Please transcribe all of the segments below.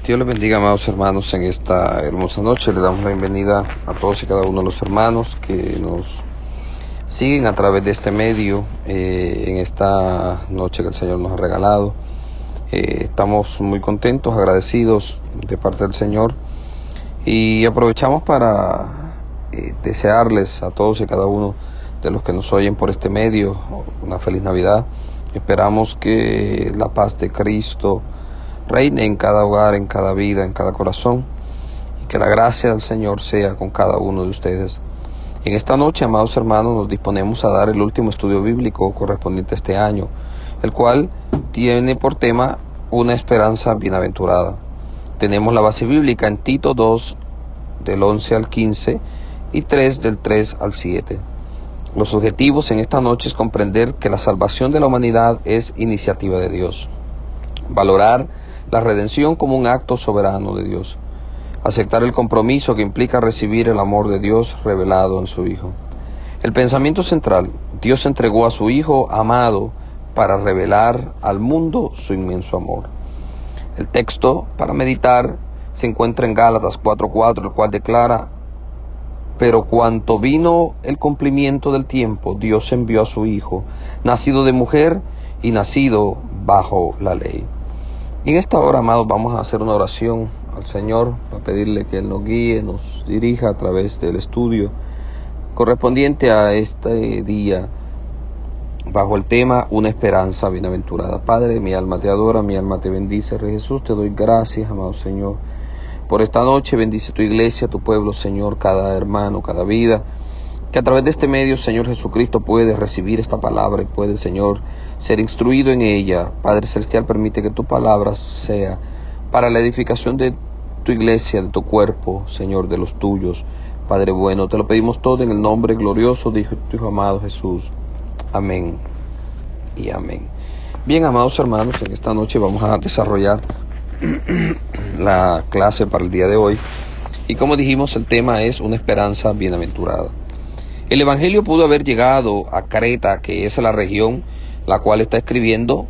Dios les bendiga, amados hermanos, en esta hermosa noche. Le damos la bienvenida a todos y cada uno de los hermanos que nos siguen a través de este medio en esta noche que el Señor nos ha regalado. Estamos muy contentos, agradecidos de parte del Señor, y aprovechamos para desearles a todos y cada uno de los que nos oyen por este medio una feliz Navidad. Esperamos que la paz de Cristo reine en cada hogar, en cada vida, en cada corazón, y que la gracia del Señor sea con cada uno de ustedes. En esta noche, amados hermanos, nos disponemos a dar el último estudio bíblico correspondiente a este año, el cual tiene por tema una esperanza bienaventurada. Tenemos la base bíblica en Tito 2, del 11 al 15, y 3, del 3 al 7. Los objetivos en esta noche es comprender que la salvación de la humanidad es iniciativa de Dios, valorar la redención como un acto soberano de Dios, aceptar el compromiso que implica recibir el amor de Dios revelado en su Hijo. El pensamiento central: Dios entregó a su Hijo amado para revelar al mundo su inmenso amor. El texto para meditar se encuentra en Gálatas 4:4, el cual declara: pero cuanto vino el cumplimiento del tiempo, Dios envió a su Hijo, nacido de mujer y nacido bajo la ley. Y en esta hora, amados, vamos a hacer una oración al Señor para pedirle que Él nos guíe, nos dirija a través del estudio correspondiente a este día, bajo el tema Una esperanza bienaventurada. Padre, mi alma te adora, mi alma te bendice. Rey Jesús, te doy gracias, amado Señor, por esta noche. Bendice tu iglesia, tu pueblo, Señor, cada hermano, cada vida, que a través de este medio, Señor Jesucristo, puede recibir esta palabra y puede, Señor, ser instruido en ella. Padre Celestial, permite que tu palabra sea para la edificación de tu iglesia, de tu cuerpo, Señor, de los tuyos. Padre bueno, te lo pedimos todo en el nombre glorioso de tu Hijo amado Jesús. Amén y amén. Bien, amados hermanos, en esta noche vamos a desarrollar la clase para el día de hoy. Y como dijimos, el tema es una esperanza bienaventurada. El Evangelio pudo haber llegado a Creta, que es la región la cual está escribiendo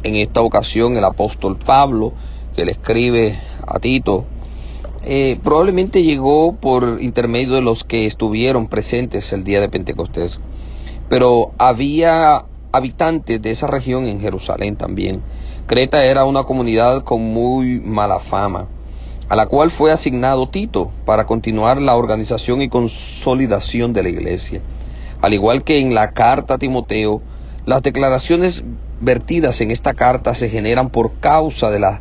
en esta ocasión el apóstol Pablo, que le escribe a Tito. Probablemente llegó por intermedio de los que estuvieron presentes el día de Pentecostés. Pero había habitantes de esa región en Jerusalén también. Creta era una comunidad con muy mala fama, a la cual fue asignado Tito para continuar la organización y consolidación de la iglesia. Al igual que en la carta a Timoteo, las declaraciones vertidas en esta carta se generan por causa de las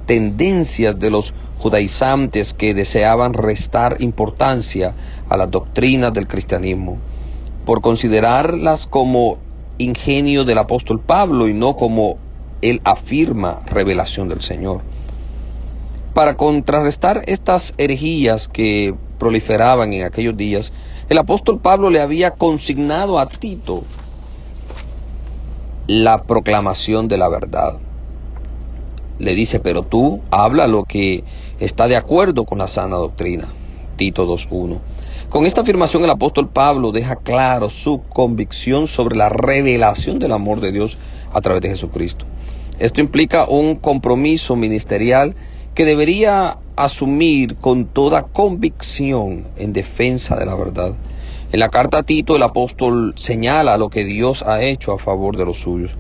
tendencias de los judaizantes que deseaban restar importancia a las doctrinas del cristianismo, por considerarlas como ingenio del apóstol Pablo y no como él afirma revelación del Señor. Para contrarrestar estas herejías que proliferaban en aquellos días, el apóstol Pablo le había consignado a Tito la proclamación de la verdad. Le dice: pero tú habla lo que está de acuerdo con la sana doctrina. Tito 2:1. Con esta afirmación, el apóstol Pablo deja claro su convicción sobre la revelación del amor de Dios a través de Jesucristo. Esto implica un compromiso ministerial que debería asumir con toda convicción en defensa de la verdad. En la carta a Tito, el apóstol señala lo que Dios ha hecho a favor de los suyos,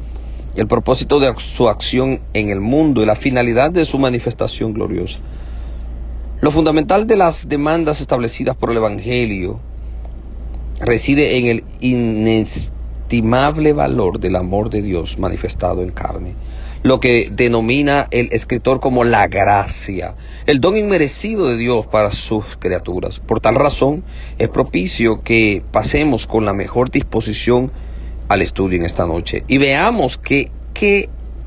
el propósito de su acción en el mundo y la finalidad de su manifestación gloriosa. Lo fundamental de las demandas establecidas por el Evangelio reside en el inestimable valor del amor de Dios manifestado en carne, lo que denomina el escritor como la gracia, el don inmerecido de Dios para sus criaturas. Por tal razón, es propicio que pasemos con la mejor disposición al estudio en esta noche y veamos qué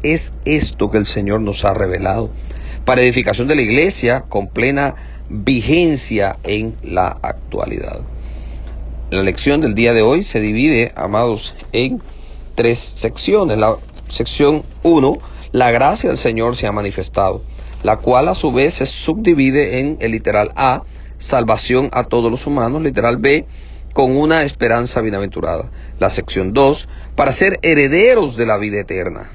es esto que el Señor nos ha revelado para edificación de la iglesia con plena vigencia en la actualidad. La lección del día de hoy se divide, amados, en 3 secciones. La sección 1, la gracia del Señor se ha manifestado, la cual a su vez se subdivide en el literal A, salvación a todos los humanos, literal B, con una esperanza bienaventurada. La sección 2, para ser herederos de la vida eterna.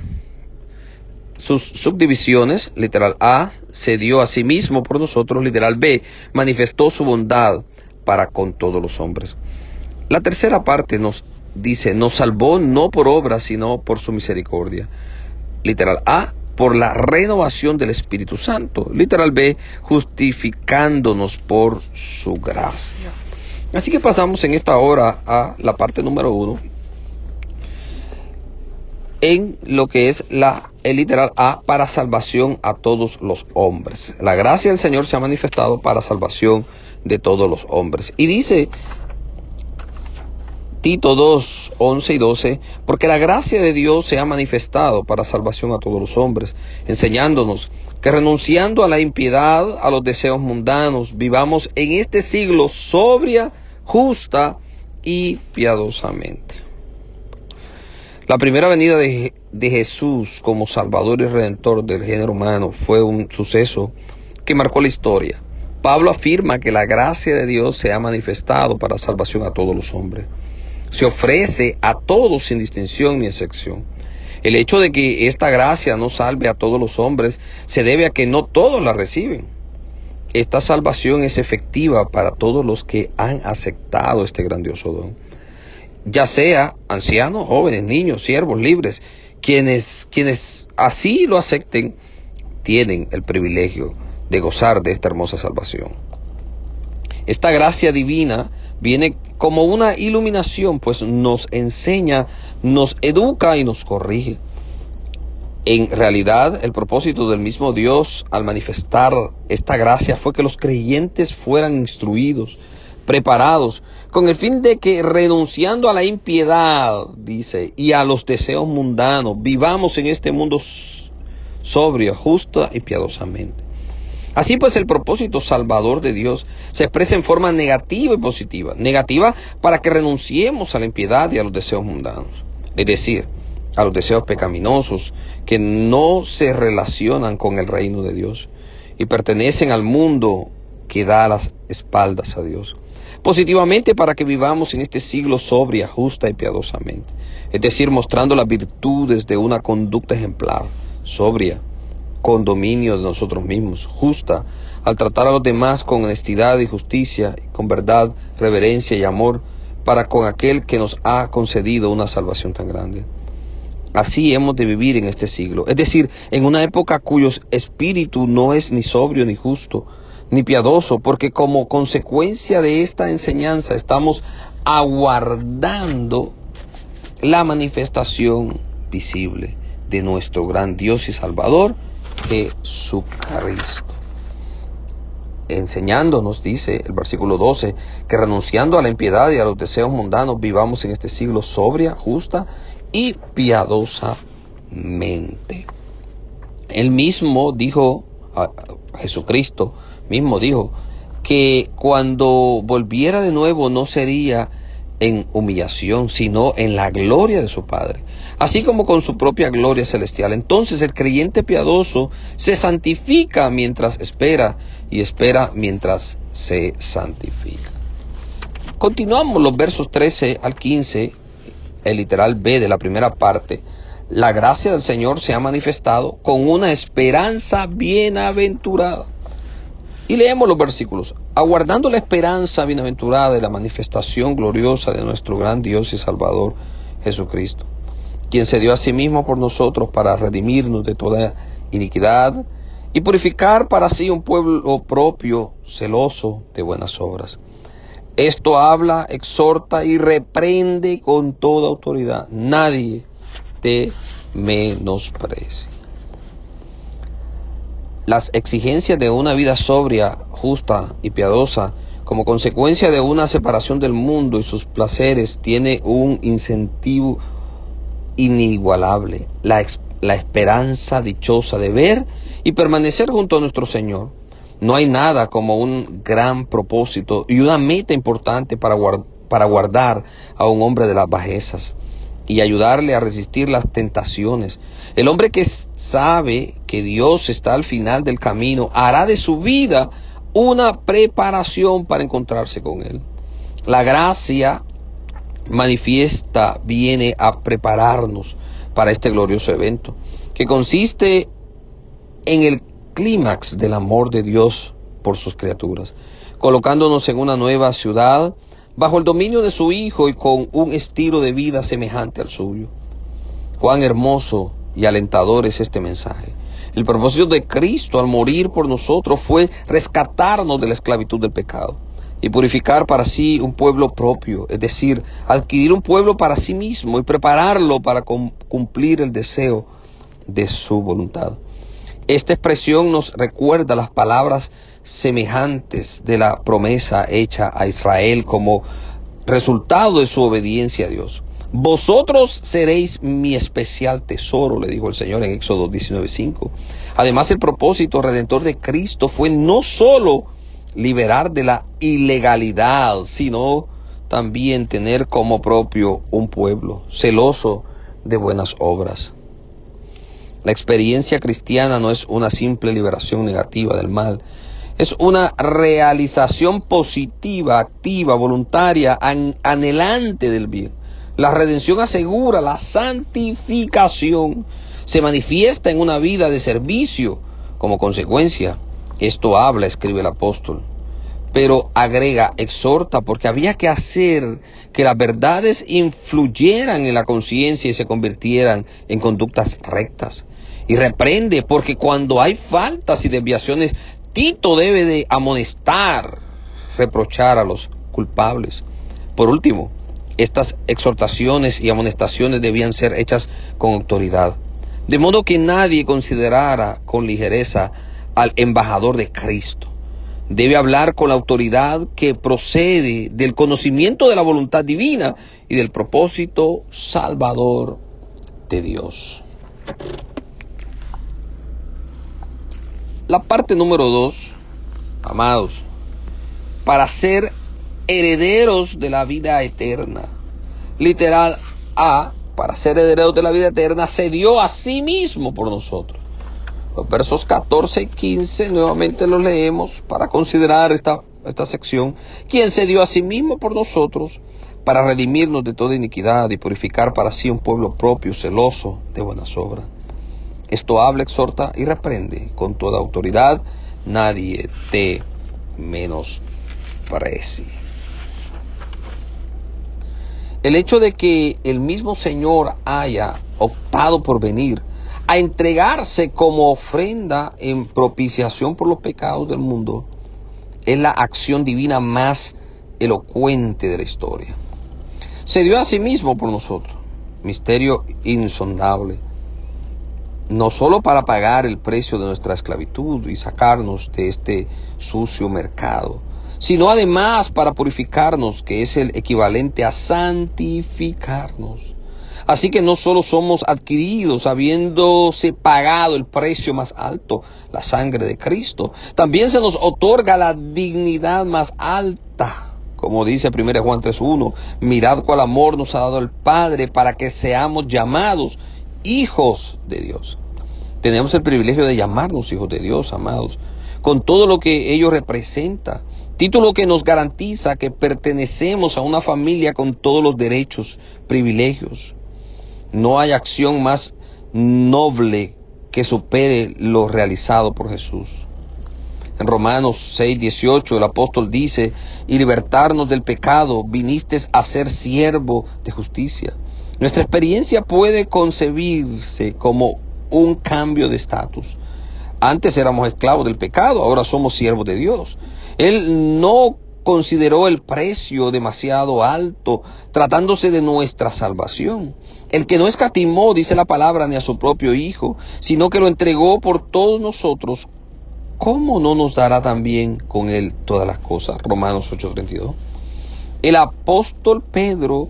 sus subdivisiones, literal A, se dio a sí mismo por nosotros, literal B, manifestó su bondad para con todos los hombres. La tercera parte nos dice, nos salvó no por obras, sino por su misericordia. Literal A, por la renovación del Espíritu Santo. Literal B, justificándonos por su gracia. Así que pasamos en esta hora a la parte número 1, en lo que es el literal A, para salvación a todos los hombres. La gracia del Señor se ha manifestado para salvación de todos los hombres. Y dice Tito 2, 11 y 12, porque la gracia de Dios se ha manifestado para salvación a todos los hombres, enseñándonos que renunciando a la impiedad, a los deseos mundanos, vivamos en este siglo sobria, justa y piadosamente. La primera venida de Jesús como Salvador y Redentor del género humano fue un suceso que marcó la historia. Pablo afirma que la gracia de Dios se ha manifestado para salvación a todos los hombres. Se ofrece a todos sin distinción ni excepción. El hecho de que esta gracia no salve a todos los hombres se debe a que no todos la reciben. Esta salvación es efectiva para todos los que han aceptado este grandioso don. Ya sea ancianos, jóvenes, niños, siervos, libres, quienes así lo acepten, tienen el privilegio de gozar de esta hermosa salvación. Esta gracia divina viene como una iluminación, pues nos enseña, nos educa y nos corrige. En realidad, el propósito del mismo Dios al manifestar esta gracia fue que los creyentes fueran instruidos, preparados, con el fin de que renunciando a la impiedad, dice, y a los deseos mundanos, vivamos en este mundo sobrio, justa y piadosamente. Así pues, el propósito salvador de Dios se expresa en forma negativa y positiva. Negativa para que renunciemos a la impiedad y a los deseos mundanos, es decir, a los deseos pecaminosos que no se relacionan con el reino de Dios y pertenecen al mundo que da las espaldas a Dios. Positivamente para que vivamos en este siglo sobria, justa y piadosamente, es decir, mostrando las virtudes de una conducta ejemplar, sobria, con dominio de nosotros mismos, justa, al tratar a los demás con honestidad y justicia, con verdad, reverencia y amor, para con aquel que nos ha concedido una salvación tan grande. Así hemos de vivir en este siglo, es decir, en una época cuyo espíritu no es ni sobrio ni justo, ni piadoso, porque como consecuencia de esta enseñanza estamos aguardando la manifestación visible de nuestro gran Dios y Salvador, Jesucristo. Enseñándonos, dice el versículo 12, que renunciando a la impiedad y a los deseos mundanos, vivamos en este siglo sobria, justa y piadosamente. Él mismo dijo, Jesucristo mismo dijo, que cuando volviera de nuevo no sería en humillación, sino en la gloria de su Padre, así como con su propia gloria celestial. Entonces el creyente piadoso se santifica mientras espera, y espera mientras se santifica. Continuamos los versos 13 al 15, el literal B de la primera parte. La gracia del Señor se ha manifestado con una esperanza bienaventurada. Y leemos los versículos. Aguardando la esperanza bienaventurada de la manifestación gloriosa de nuestro gran Dios y Salvador, Jesucristo, quien se dio a sí mismo por nosotros para redimirnos de toda iniquidad y purificar para sí un pueblo propio, celoso de buenas obras. Esto habla, exhorta y reprende con toda autoridad. Nadie te menosprecie. Las exigencias de una vida sobria, justa y piadosa, como consecuencia de una separación del mundo y sus placeres, tiene un incentivo inigualable: la esperanza dichosa de ver y permanecer junto a nuestro Señor. No hay nada como un gran propósito y una meta importante para guardar a un hombre de las bajezas y ayudarle a resistir las tentaciones. El hombre que sabe que Dios está al final del camino hará de su vida una preparación para encontrarse con Él. La gracia manifiesta viene a prepararnos para este glorioso evento, que consiste en el clímax del amor de Dios por sus criaturas, colocándonos en una nueva ciudad bajo el dominio de su Hijo y con un estilo de vida semejante al suyo. Cuán hermoso y alentador es este mensaje. El propósito de Cristo al morir por nosotros fue rescatarnos de la esclavitud del pecado y purificar para sí un pueblo propio, es decir, adquirir un pueblo para sí mismo y prepararlo para cumplir el deseo de su voluntad. Esta expresión nos recuerda las palabras semejantes de la promesa hecha a Israel como resultado de su obediencia a Dios. Vosotros seréis mi especial tesoro, le dijo el Señor en Éxodo 19:5. Además, el propósito redentor de Cristo fue no solo liberar de la ilegalidad, sino también tener como propio un pueblo celoso de buenas obras. La experiencia cristiana no es una simple liberación negativa del mal, es una realización positiva, activa, voluntaria, anhelante del bien. La redención asegura la santificación, se manifiesta en una vida de servicio. Como consecuencia, esto habla, escribe el apóstol, pero agrega, exhorta, porque había que hacer que las verdades influyeran en la conciencia y se convirtieran en conductas rectas. Y reprende, porque cuando hay faltas y desviaciones, Tito debe de amonestar, reprochar a los culpables. Por último, estas exhortaciones y amonestaciones debían ser hechas con autoridad, de modo que nadie considerara con ligereza al embajador de Cristo. Debe hablar con la autoridad que procede del conocimiento de la voluntad divina y del propósito salvador de Dios. La parte número 2, amados, para ser herederos de la vida eterna. Literal A, para ser herederos de la vida eterna, se dio a sí mismo por nosotros. Los versos 14 y 15 nuevamente los leemos para considerar esta sección. Quien se dio a sí mismo por nosotros para redimirnos de toda iniquidad y purificar para sí un pueblo propio, celoso de buenas obras. Esto habla, exhorta y reprende con toda autoridad. Nadie te menosprecie. El hecho de que el mismo Señor haya optado por venir a entregarse como ofrenda en propiciación por los pecados del mundo es la acción divina más elocuente de la historia. Se dio a sí mismo por nosotros, misterio insondable, no solo para pagar el precio de nuestra esclavitud y sacarnos de este sucio mercado, sino además para purificarnos, que es el equivalente a santificarnos. Así que no solo somos adquiridos habiéndose pagado el precio más alto, la sangre de Cristo, también se nos otorga la dignidad más alta. Como dice 1 Juan 3:1, mirad cuál amor nos ha dado el Padre para que seamos llamados hijos de Dios. Tenemos el privilegio de llamarnos hijos de Dios, amados, con todo lo que ello representa. Título que nos garantiza que pertenecemos a una familia con todos los derechos, privilegios. No hay acción más noble que supere lo realizado por Jesús. En Romanos 6:18 el apóstol dice, y libertarnos del pecado, viniste a ser siervo de justicia. Nuestra experiencia puede concebirse como un cambio de estatus. Antes éramos esclavos del pecado, ahora somos siervos de Dios. Él no consideró el precio demasiado alto, tratándose de nuestra salvación. El que no escatimó, dice la palabra, ni a su propio Hijo, sino que lo entregó por todos nosotros, ¿cómo no nos dará también con él todas las cosas? Romanos 8:32. El apóstol Pedro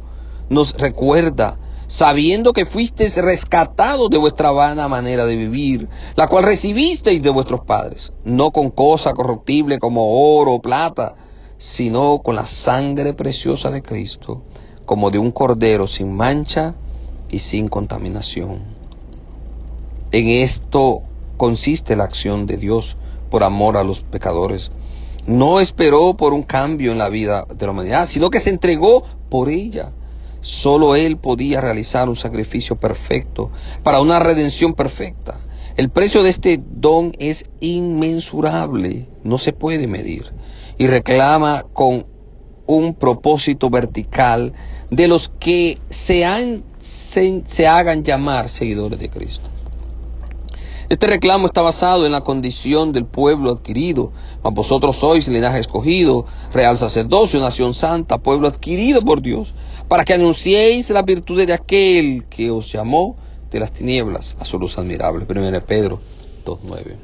nos recuerda, sabiendo que fuisteis rescatados de vuestra vana manera de vivir, la cual recibisteis de vuestros padres, no con cosa corruptible como oro o plata, sino con la sangre preciosa de Cristo, como de un cordero sin mancha y sin contaminación. En esto consiste la acción de Dios por amor a los pecadores. No esperó por un cambio en la vida de la humanidad, sino que se entregó por ella. Solo Él podía realizar un sacrificio perfecto para una redención perfecta. El precio de este don es inmensurable, no se puede medir, y reclama con un propósito vertical de los que se hagan llamar seguidores de Cristo. Este reclamo está basado en la condición del pueblo adquirido. Mas vosotros sois linaje escogido, real sacerdocio, nación santa, pueblo adquirido por Dios, para que anunciéis las virtudes de aquel que os llamó de las tinieblas a su luz admirable. 1 Pedro 2:9.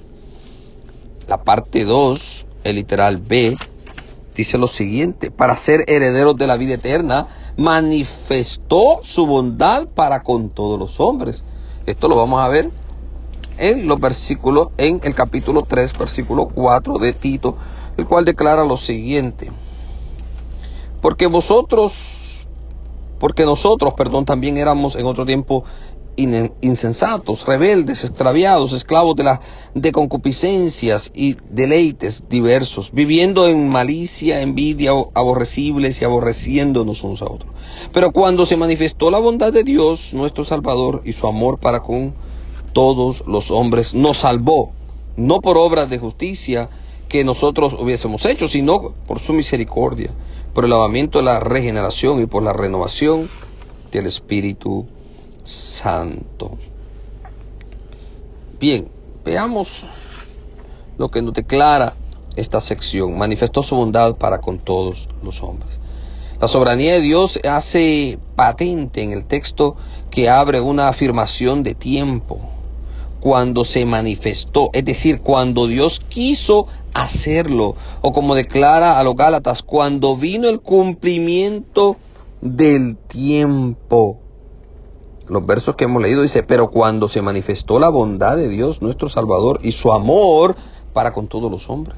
La parte 2, el literal B, dice lo siguiente: para ser herederos de la vida eterna, manifestó su bondad para con todos los hombres. Esto lo vamos a ver en los versículos, en el capítulo 3, versículo 4 de Tito, el cual declara lo siguiente: porque nosotros, también éramos en otro tiempo insensatos, rebeldes, extraviados, esclavos de concupiscencias y deleites diversos, viviendo en malicia, envidia, aborrecibles y aborreciéndonos unos a otros. Pero cuando se manifestó la bondad de Dios, nuestro Salvador, y su amor para con todos los hombres, nos salvó, no por obras de justicia que nosotros hubiésemos hecho, sino por su misericordia, por el lavamiento de la regeneración y por la renovación del Espíritu Santo. Bien, veamos lo que nos declara esta sección. Manifestó su bondad para con todos los hombres. La soberanía de Dios hace patente en el texto que abre una afirmación de tiempo. Cuando se manifestó, es decir, cuando Dios quiso hacerlo, o como declara a los Gálatas, cuando vino el cumplimiento del tiempo. Los versos que hemos leído dice: pero cuando se manifestó la bondad de Dios, nuestro Salvador, y su amor para con todos los hombres.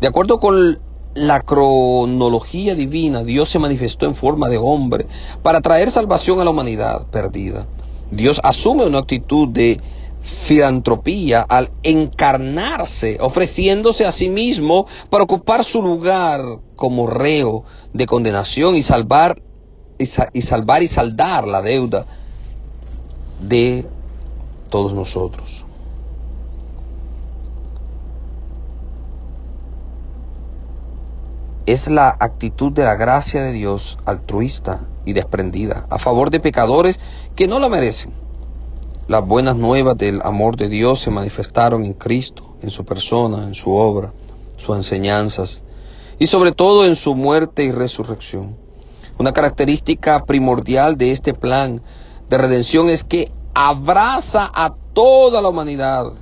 De acuerdo con la cronología divina, Dios se manifestó en forma de hombre para traer salvación a la humanidad perdida. Dios asume una actitud de filantropía al encarnarse, ofreciéndose a sí mismo para ocupar su lugar como reo de condenación y saldar la deuda de todos nosotros. Es la actitud de la gracia de Dios altruista y desprendida a favor de pecadores que no la merecen. Las buenas nuevas del amor de Dios se manifestaron en Cristo, en su persona, en su obra, sus enseñanzas y sobre todo en su muerte y resurrección. Una característica primordial de este plan de redención es que abraza a toda la humanidad.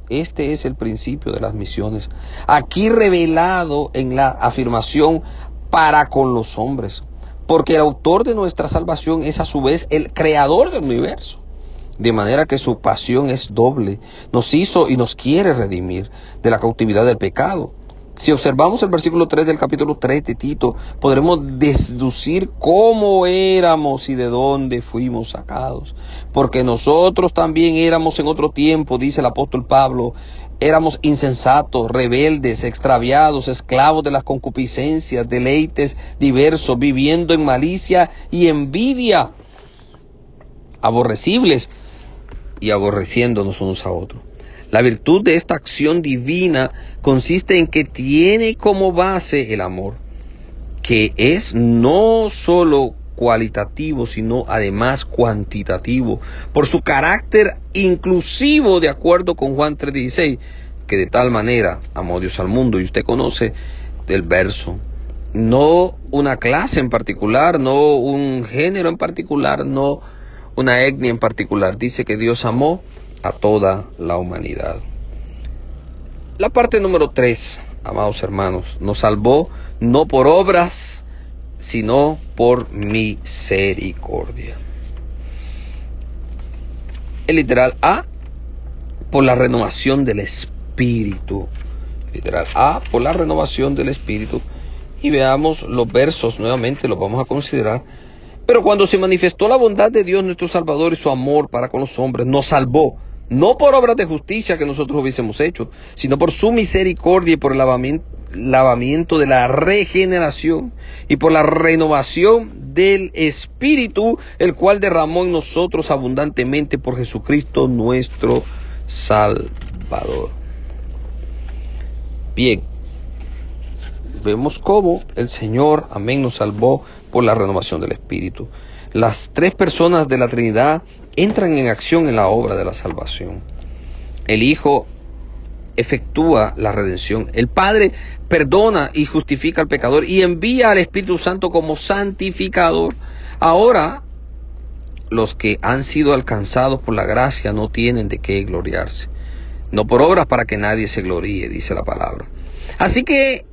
Este es el principio de las misiones, aquí revelado en la afirmación para con los hombres, porque el autor de nuestra salvación es a su vez el creador del universo. De manera que su pasión es doble. Nos hizo y nos quiere redimir de la cautividad del pecado. Si observamos el versículo 3 del capítulo 3 de Tito, podremos deducir cómo éramos y de dónde fuimos sacados. Porque nosotros también éramos en otro tiempo, dice el apóstol Pablo, éramos insensatos, rebeldes, extraviados, esclavos de las concupiscencias, deleites diversos, viviendo en malicia y envidia, aborrecibles y aborreciéndonos unos a otros. La virtud de esta acción divina consiste en que tiene como base el amor, que es no solo cualitativo, sino además cuantitativo, por su carácter inclusivo, de acuerdo con Juan 3:16, que de tal manera amó Dios al mundo. Y usted conoce del verso, no una clase en particular, no un género en particular, no una etnia en particular. Dice que Dios amó a toda la humanidad. La parte número 3, amados hermanos, nos salvó no por obras, sino por misericordia. El literal A, por la renovación del Espíritu. Literal A, por la renovación del Espíritu. Y veamos los versos nuevamente, los vamos a considerar. Pero cuando se manifestó la bondad de Dios nuestro Salvador y su amor para con los hombres, nos salvó, no por obras de justicia que nosotros hubiésemos hecho, sino por su misericordia y por el lavamiento de la regeneración y por la renovación del Espíritu, el cual derramó en nosotros abundantemente por Jesucristo nuestro Salvador. Bien, vemos cómo el Señor, amén, nos salvó por la renovación del Espíritu. Las tres personas de la Trinidad entran en acción en la obra de la salvación. El Hijo efectúa la redención. El Padre perdona y justifica al pecador y envía al Espíritu Santo como santificador. Ahora, los que han sido alcanzados por la gracia no tienen de qué gloriarse. No por obras para que nadie se gloríe, dice la palabra. Así que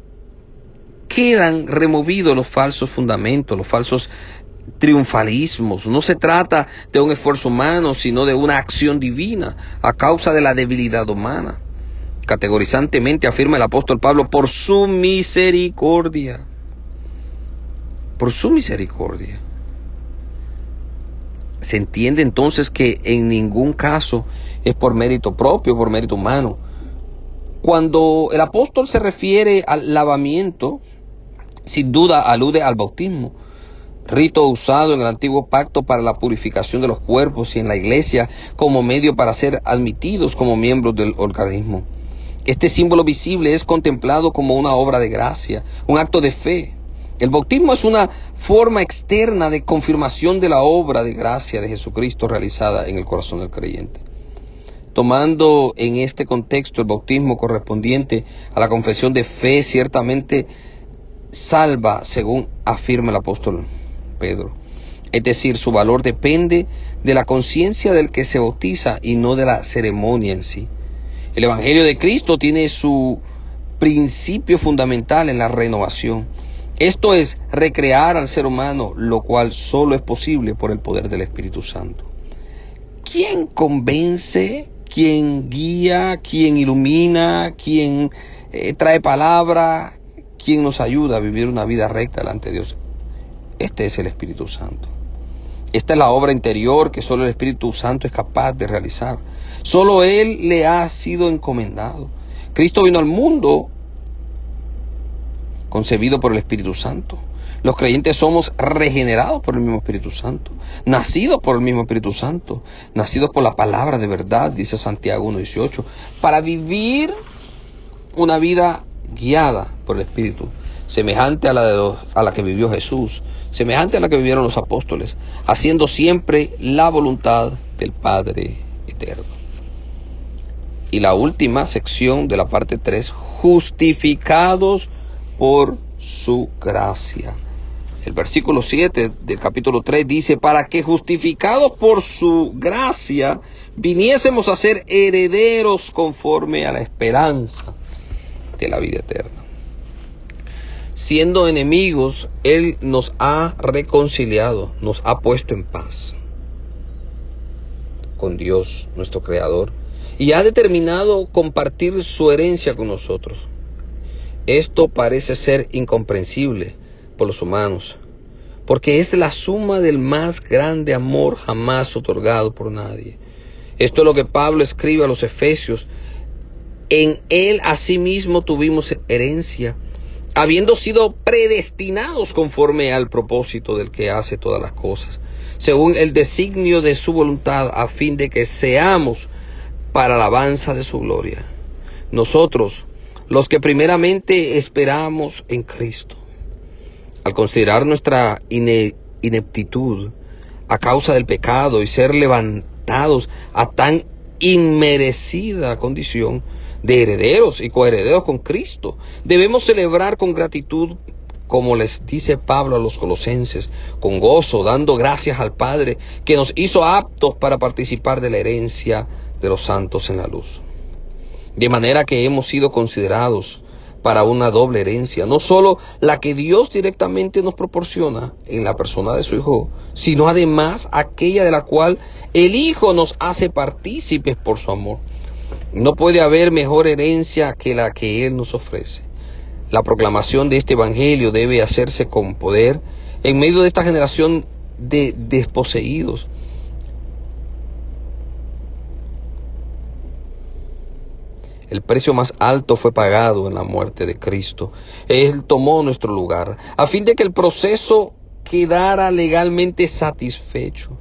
quedan removidos los falsos fundamentos, los falsos triunfalismos. No se trata de un esfuerzo humano, sino de una acción divina a causa de la debilidad humana. Categorizantemente afirma el apóstol Pablo, por su misericordia. Por su misericordia. Se entiende entonces que en ningún caso es por mérito propio, por mérito humano. Cuando el apóstol se refiere al lavamiento, sin duda alude al bautismo, rito usado en el antiguo pacto para la purificación de los cuerpos y en la iglesia como medio para ser admitidos como miembros del organismo. Este símbolo visible es contemplado como una obra de gracia, un acto de fe. El bautismo es una forma externa de confirmación de la obra de gracia de Jesucristo realizada en el corazón del creyente. Tomando en este contexto el bautismo correspondiente a la confesión de fe, ciertamente salva, según afirma el apóstol Pedro. Es decir, su valor depende de la conciencia del que se bautiza y no de la ceremonia en sí. El Evangelio de Cristo tiene su principio fundamental en la renovación. Esto es recrear al ser humano, lo cual solo es posible por el poder del Espíritu Santo. ¿Quién convence? ¿Quién guía? ¿Quién ilumina? ¿Quién trae palabra? ¿Quién nos ayuda a vivir una vida recta delante de Dios? Este es el Espíritu Santo. Esta es la obra interior que solo el Espíritu Santo es capaz de realizar. Solo Él le ha sido encomendado. Cristo vino al mundo concebido por el Espíritu Santo. Los creyentes somos regenerados por el mismo Espíritu Santo, nacidos por el mismo Espíritu Santo, nacidos por la palabra de verdad, dice Santiago 1:18, para vivir una vida guiada por el Espíritu, semejante a la que vivió Jesús, semejante a la que vivieron los apóstoles, haciendo siempre la voluntad del Padre eterno. Y la última sección de la parte 3, justificados por su gracia. El versículo 7 del capítulo 3 dice, para que justificados por su gracia viniésemos a ser herederos conforme a la esperanza de la vida eterna. Siendo enemigos, Él nos ha reconciliado, nos ha puesto en paz con Dios, nuestro Creador, y ha determinado compartir su herencia con nosotros. Esto parece ser incomprensible por los humanos, porque es la suma del más grande amor jamás otorgado por nadie. Esto es lo que Pablo escribe a los Efesios. En Él asimismo tuvimos herencia, habiendo sido predestinados conforme al propósito del que hace todas las cosas, según el designio de su voluntad, a fin de que seamos para alabanza de su gloria. Nosotros, los que primeramente esperamos en Cristo, al considerar nuestra ineptitud a causa del pecado y ser levantados a tan inmerecida condición de herederos y coherederos con Cristo, debemos celebrar con gratitud, como les dice Pablo a los colosenses, con gozo, dando gracias al Padre que nos hizo aptos para participar de la herencia de los santos en la luz. De manera que hemos sido considerados para una doble herencia, no solo la que Dios directamente nos proporciona en la persona de su Hijo, sino además aquella de la cual el Hijo nos hace partícipes por su amor. No puede haber mejor herencia que la que Él nos ofrece. La proclamación de este evangelio debe hacerse con poder en medio de esta generación de desposeídos. El precio más alto fue pagado en la muerte de Cristo. Él tomó nuestro lugar, a fin de que el proceso quedara legalmente satisfecho.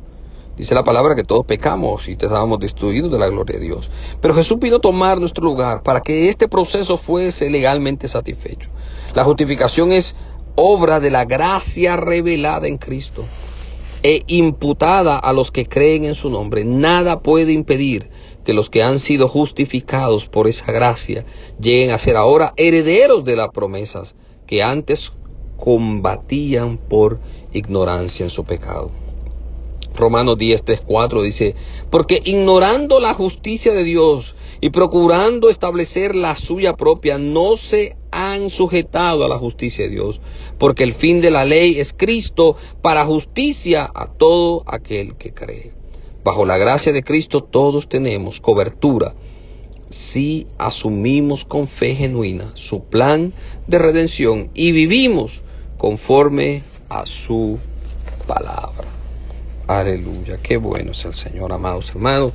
Dice la palabra que todos pecamos y estábamos destruidos de la gloria de Dios. Pero Jesús vino a tomar nuestro lugar para que este proceso fuese legalmente satisfecho. La justificación es obra de la gracia revelada en Cristo e imputada a los que creen en su nombre. Nada puede impedir que los que han sido justificados por esa gracia lleguen a ser ahora herederos de las promesas que antes combatían por ignorancia en su pecado. Romanos 10, 3, 4 dice: porque ignorando la justicia de Dios y procurando establecer la suya propia, no se han sujetado a la justicia de Dios, porque el fin de la ley es Cristo para justicia a todo aquel que cree. Bajo la gracia de Cristo todos tenemos cobertura si asumimos con fe genuina su plan de redención y vivimos conforme a su palabra. Aleluya, qué bueno es el Señor, amados hermanos.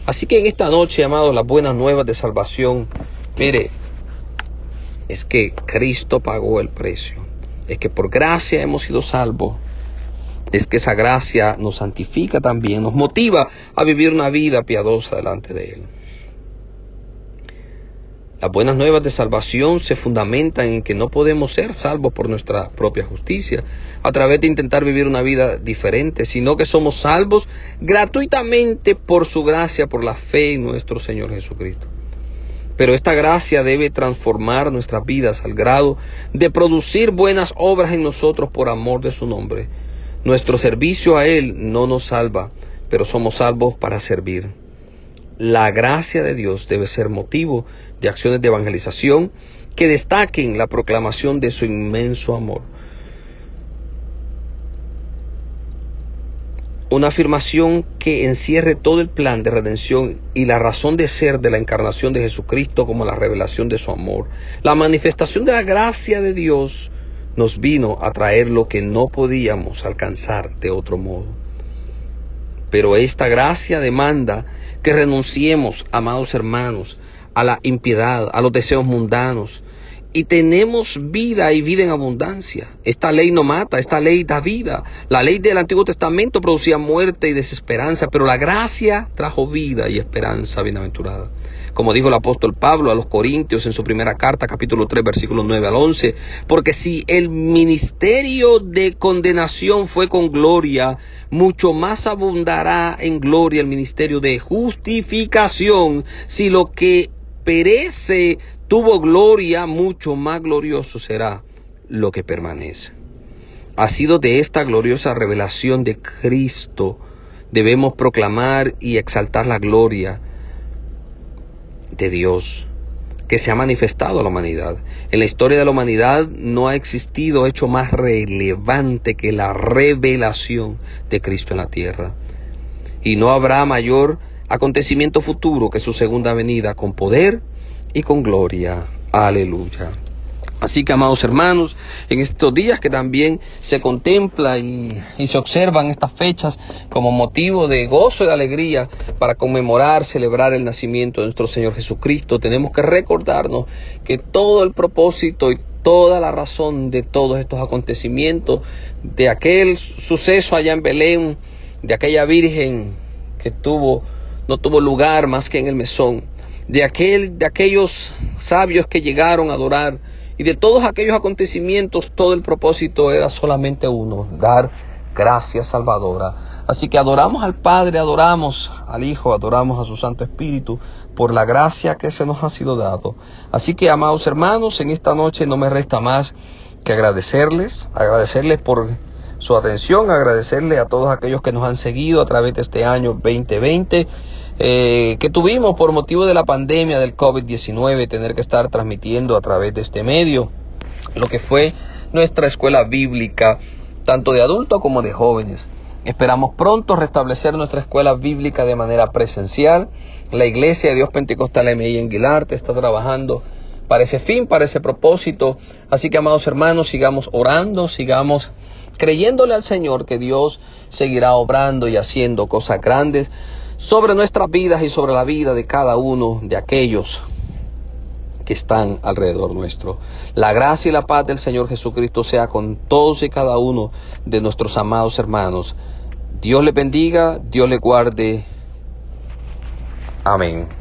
Así que en esta noche, amados, las buenas nuevas de salvación, mire, es que Cristo pagó el precio. Es que por gracia hemos sido salvos. Es que esa gracia nos santifica también, nos motiva a vivir una vida piadosa delante de Él. Las buenas nuevas de salvación se fundamentan en que no podemos ser salvos por nuestra propia justicia, a través de intentar vivir una vida diferente, sino que somos salvos gratuitamente por su gracia, por la fe en nuestro Señor Jesucristo. Pero esta gracia debe transformar nuestras vidas al grado de producir buenas obras en nosotros por amor de su nombre. Nuestro servicio a Él no nos salva, pero somos salvos para servir. La gracia de Dios debe ser motivo de acciones de evangelización que destaquen la proclamación de su inmenso amor. Una afirmación que encierre todo el plan de redención y la razón de ser de la encarnación de Jesucristo como la revelación de su amor. La manifestación de la gracia de Dios nos vino a traer lo que no podíamos alcanzar de otro modo. Pero esta gracia demanda que renunciemos, amados hermanos, a la impiedad, a los deseos mundanos, y tenemos vida y vida en abundancia. Esta ley no mata, esta ley da vida. La ley del Antiguo Testamento producía muerte y desesperanza, pero la gracia trajo vida y esperanza bienaventurada. Como dijo el apóstol Pablo a los Corintios en su primera carta, capítulo 3, versículos 9 al 11, porque si el ministerio de condenación fue con gloria, mucho más abundará en gloria el ministerio de justificación. Si lo que perece tuvo gloria, mucho más glorioso será lo que permanece. Ha sido de esta gloriosa revelación de Cristo debemos proclamar y exaltar la gloria de Dios que se ha manifestado a la humanidad. En la historia de la humanidad no ha existido hecho más relevante que la revelación de Cristo en la tierra. Y no habrá mayor acontecimiento futuro que su segunda venida con poder y con gloria. Aleluya. Así que, amados hermanos, en estos días que también se contempla y se observan estas fechas como motivo de gozo y de alegría para conmemorar, celebrar el nacimiento de nuestro Señor Jesucristo, tenemos que recordarnos que todo el propósito y toda la razón de todos estos acontecimientos, de aquel suceso allá en Belén, de aquella virgen que no tuvo lugar más que en el mesón, de aquellos sabios que llegaron a adorar, y de todos aquellos acontecimientos, todo el propósito era solamente uno: dar gracia salvadora. Así que adoramos al Padre, adoramos al Hijo, adoramos a su Santo Espíritu por la gracia que se nos ha sido dado. Así que, amados hermanos, en esta noche no me resta más que agradecerles por su atención, agradecerles a todos aquellos que nos han seguido a través de este año 2020, que tuvimos por motivo de la pandemia del COVID-19, tener que estar transmitiendo a través de este medio lo que fue nuestra escuela bíblica, tanto de adultos como de jóvenes. Esperamos pronto restablecer nuestra escuela bíblica de manera presencial. La Iglesia de Dios Pentecostal MI en Guilarte está trabajando para ese fin, para ese propósito. Así que, amados hermanos, sigamos orando, sigamos creyéndole al Señor que Dios seguirá obrando y haciendo cosas grandes sobre nuestras vidas y sobre la vida de cada uno de aquellos que están alrededor nuestro. La gracia y la paz del Señor Jesucristo sea con todos y cada uno de nuestros amados hermanos. Dios les bendiga, Dios les guarde. Amén.